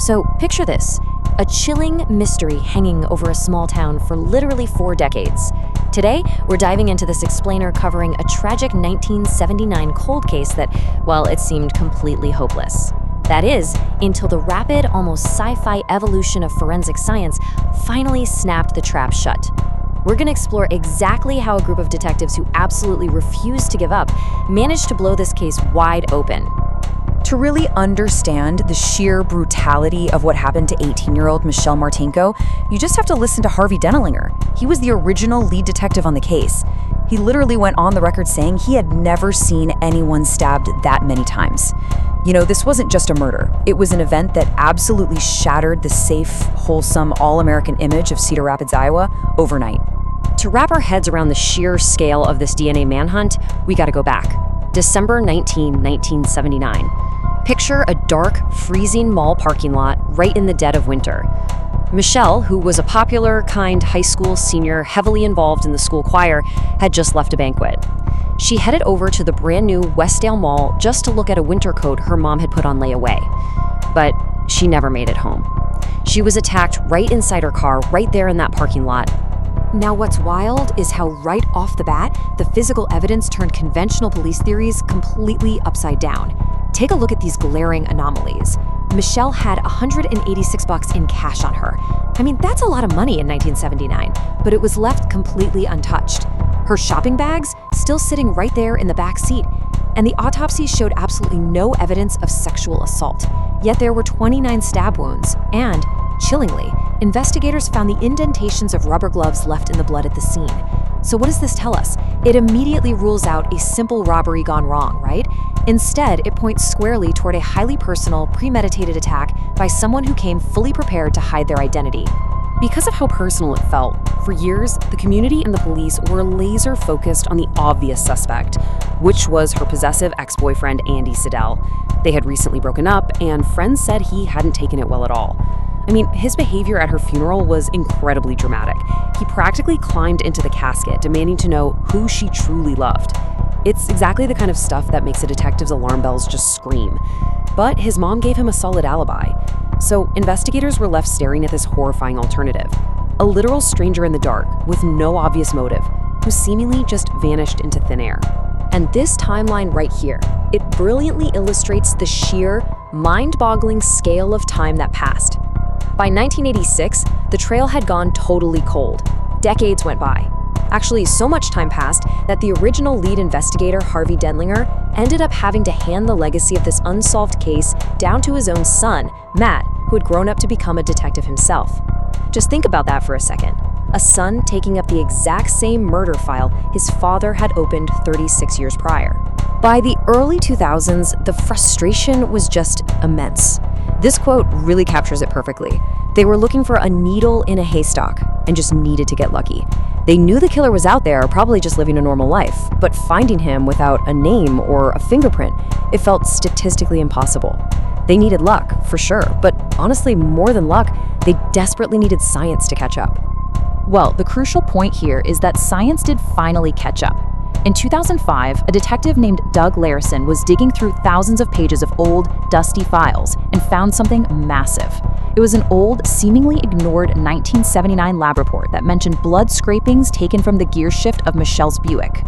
So picture this, a chilling mystery hanging over a small town for literally 4 decades. Today, we're diving into this explainer covering a tragic 1979 cold case that, well, it seemed completely hopeless. That is, until the rapid, almost sci-fi evolution of forensic science finally snapped the trap shut. We're going to explore exactly how a group of detectives who absolutely refused to give up managed to blow this case wide open. To really understand the sheer brutality of what happened to 18-year-old Michelle Martinko, you just have to listen to Harvey Dennelinger. He was the original lead detective on the case. He literally went on the record saying he had never seen anyone stabbed that many times. You know, this wasn't just a murder. It was an event that absolutely shattered the safe, wholesome, all-American image of Cedar Rapids, Iowa, overnight. To wrap our heads around the sheer scale of this DNA manhunt, we got to go back. December 19, 1979. Picture a dark, freezing mall parking lot right in the dead of winter. Michelle, who was a popular, kind high school senior heavily involved in the school choir, had just left a banquet. She headed over to the brand new Westdale Mall just to look at a winter coat her mom had put on layaway. But she never made it home. She was attacked right inside her car, right there in that parking lot. Now what's wild is how right off the bat, the physical evidence turned conventional police theories completely upside down. Take a look at these glaring anomalies. Michelle had $186 in cash on her. I mean, that's a lot of money in 1979, but it was left completely untouched. Her shopping bags still sitting right there in the back seat, and the autopsy showed absolutely no evidence of sexual assault. Yet there were 29 stab wounds, and, chillingly, investigators found the indentations of rubber gloves left in the blood at the scene. So what does this tell us? It immediately rules out a simple robbery gone wrong, right? Instead, it points squarely toward a highly personal, premeditated attack by someone who came fully prepared to hide their identity. Because of how personal it felt, for years, the community and the police were laser focused on the obvious suspect, which was her possessive ex-boyfriend, Andy Siddell. They had recently broken up, and friends said he hadn't taken it well at all. I mean, his behavior at her funeral was incredibly dramatic. He practically climbed into the casket, demanding to know who she truly loved. It's exactly the kind of stuff that makes a detective's alarm bells just scream. But his mom gave him a solid alibi. So investigators were left staring at this horrifying alternative. A literal stranger in the dark, with no obvious motive, who seemingly just vanished into thin air. And this timeline right here, it brilliantly illustrates the sheer, mind-boggling scale of time that passed. By 1986, the trail had gone totally cold. Decades went by. Actually, so much time passed that the original lead investigator, Harvey Dennelinger, ended up having to hand the legacy of this unsolved case down to his own son, Matt, who had grown up to become a detective himself. Just think about that for a second. A son taking up the exact same murder file his father had opened 36 years prior. By the early 2000s, the frustration was just immense. This quote really captures it perfectly. They were looking for a needle in a haystack and just needed to get lucky. They knew the killer was out there, probably just living a normal life, but finding him without a name or a fingerprint, it felt statistically impossible. They needed luck, for sure, but honestly, more than luck, they desperately needed science to catch up. Well, the crucial point here is that science did finally catch up. In 2005, a detective named Doug Larison was digging through thousands of pages of old, dusty files and found something massive. It was an old, seemingly ignored 1979 lab report that mentioned blood scrapings taken from the gear shift of Michelle's Buick.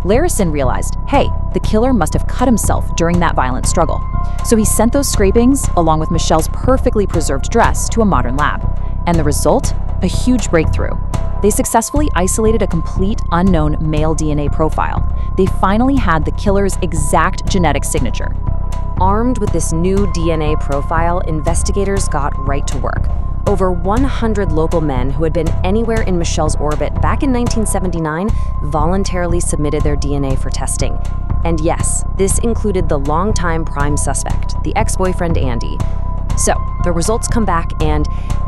Larison realized, hey, the killer must have cut himself during that violent struggle. So he sent those scrapings, along with Michelle's perfectly preserved dress, to a modern lab. And the result? A huge breakthrough. They successfully isolated a complete unknown male DNA profile. They finally had the killer's exact genetic signature. Armed with this new DNA profile, investigators got right to work. Over 100 local men who had been anywhere in Michelle's orbit back in 1979 voluntarily submitted their DNA for testing. And yes, this included the longtime prime suspect, the ex-boyfriend Andy. So, the results come back and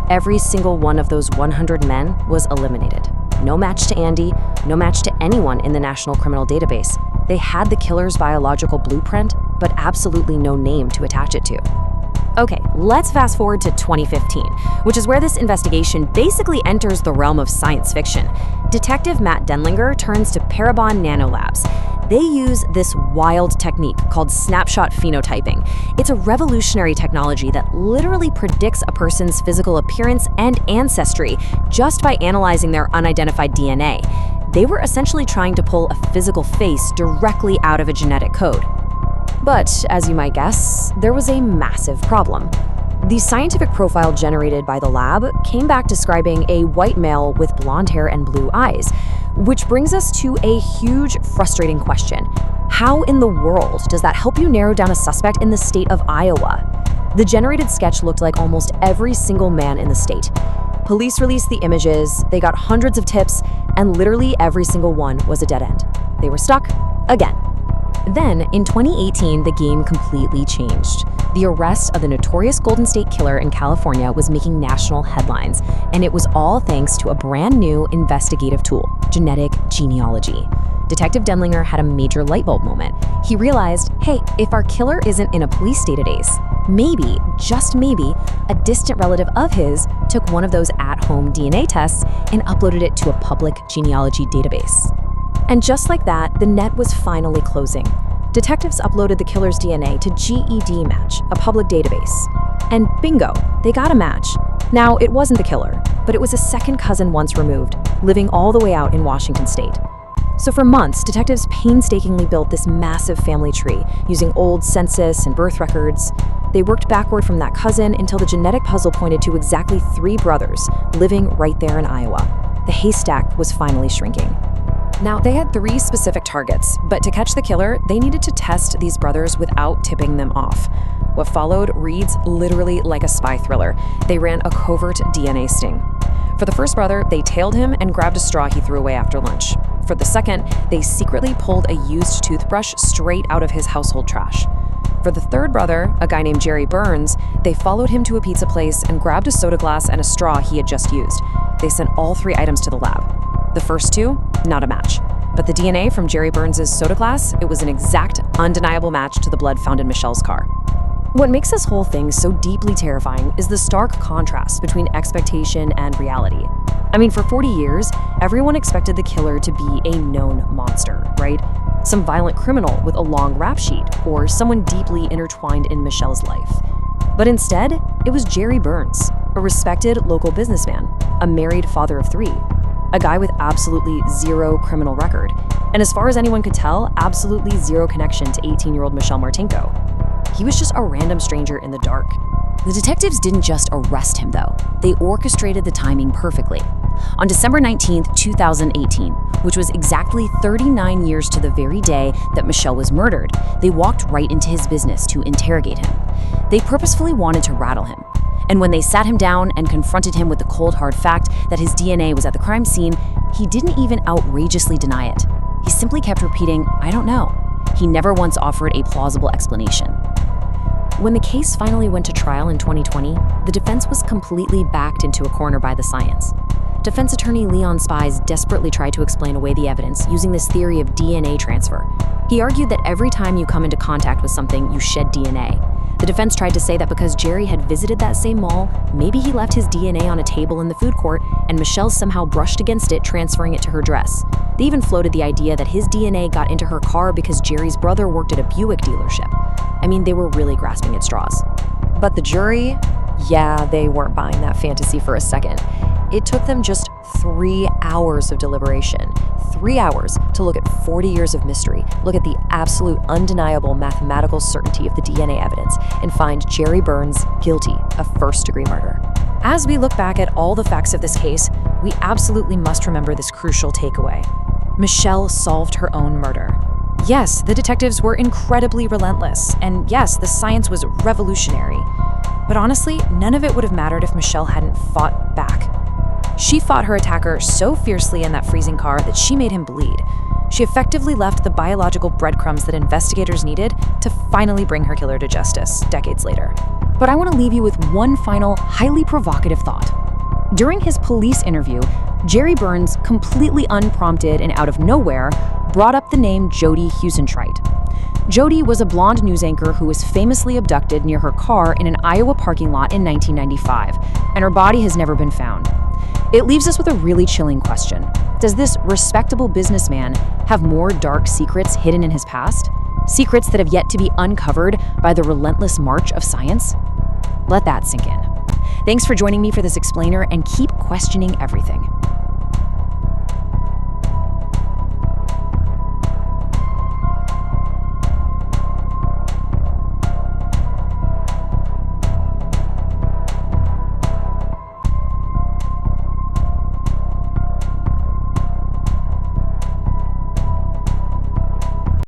every single one of those 100 men was eliminated. No match to Andy, no match to anyone in the National Criminal Database. They had the killer's biological blueprint, but absolutely no name to attach it to. Okay, let's fast forward to 2015, which is where this investigation basically enters the realm of science fiction. Detective Matt Dennelinger turns to Parabon Nanolabs. They use this wild technique called snapshot phenotyping. It's a revolutionary technology that literally predicts a person's physical appearance and ancestry just by analyzing their unidentified DNA. They were essentially trying to pull a physical face directly out of a genetic code. But, as you might guess, there was a massive problem. The scientific profile generated by the lab came back describing a white male with blonde hair and blue eyes, which brings us to a huge, frustrating question. How in the world does that help you narrow down a suspect in the state of Iowa? The generated sketch looked like almost every single man in the state. Police released the images, they got hundreds of tips, and literally every single one was a dead end. They were stuck again. Then, in 2018, the game completely changed. The arrest of the notorious Golden State Killer in California was making national headlines, and it was all thanks to a brand new investigative tool, genetic genealogy. Detective Denlinger had a major light bulb moment. He realized, hey, if our killer isn't in a police database, maybe, just maybe, a distant relative of his took one of those at-home DNA tests and uploaded it to a public genealogy database. And just like that, the net was finally closing. Detectives uploaded the killer's DNA to GED Match, a public database. And bingo, they got a match. Now, it wasn't the killer, but it was a second cousin once removed, living all the way out in Washington state. So for months, detectives painstakingly built this massive family tree, using old census and birth records. They worked backward from that cousin until the genetic puzzle pointed to exactly 3 brothers, living right there in Iowa. The haystack was finally shrinking. Now, they had 3 specific targets, but to catch the killer, they needed to test these brothers without tipping them off. What followed reads literally like a spy thriller. They ran a covert DNA sting. For the first brother, they tailed him and grabbed a straw he threw away after lunch. For the second, they secretly pulled a used toothbrush straight out of his household trash. For the third brother, a guy named Jerry Burns, they followed him to a pizza place and grabbed a soda glass and a straw he had just used. They sent all 3 items to the lab. The first 2, not a match. But the DNA from Jerry Burns' soda glass, it was an exact, undeniable match to the blood found in Michelle's car. What makes this whole thing so deeply terrifying is the stark contrast between expectation and reality. I mean, for 40 years, everyone expected the killer to be a known monster, right? Some violent criminal with a long rap sheet, or someone deeply intertwined in Michelle's life. But instead, it was Jerry Burns, a respected local businessman, a married father of 3, a guy with absolutely 0 criminal record, and as far as anyone could tell, absolutely 0 connection to 18-year-old Michelle Martinko. He was just a random stranger in the dark. The detectives didn't just arrest him, though. They orchestrated the timing perfectly. On December 19, 2018, which was exactly 39 years to the very day that Michelle was murdered, they walked right into his business to interrogate him. They purposefully wanted to rattle him. And when they sat him down and confronted him with the cold hard fact that his DNA was at the crime scene, he didn't even outrageously deny it. He simply kept repeating, "I don't know." He never once offered a plausible explanation. When the case finally went to trial in 2020, the defense was completely backed into a corner by the science. Defense attorney Leon Spies desperately tried to explain away the evidence using this theory of DNA transfer. He argued that every time you come into contact with something, you shed DNA. The defense tried to say that because Jerry had visited that same mall, maybe he left his DNA on a table in the food court and Michelle somehow brushed against it, transferring it to her dress. They even floated the idea that his DNA got into her car because Jerry's brother worked at a Buick dealership. I mean, they were really grasping at straws. But the jury, yeah, they weren't buying that fantasy for a second. It took them just 3 hours of deliberation. 3 hours to look at 40 years of mystery, look at the absolute undeniable mathematical certainty of the DNA evidence, and find Jerry Burns guilty of first-degree murder. As we look back at all the facts of this case, we absolutely must remember this crucial takeaway. Michelle solved her own murder. Yes, the detectives were incredibly relentless, and yes, the science was revolutionary. But honestly, none of it would have mattered if Michelle hadn't fought back. She fought her attacker so fiercely in that freezing car that she made him bleed. She effectively left the biological breadcrumbs that investigators needed to finally bring her killer to justice decades later. But I want to leave you with one final, highly provocative thought. During his police interview, Jerry Burns, completely unprompted and out of nowhere, brought up the name Jody Husentreit. Jody was a blonde news anchor who was famously abducted near her car in an Iowa parking lot in 1995, and her body has never been found. It leaves us with a really chilling question. Does this respectable businessman have more dark secrets hidden in his past? Secrets that have yet to be uncovered by the relentless march of science? Let that sink in. Thanks for joining me for this explainer, and keep questioning everything.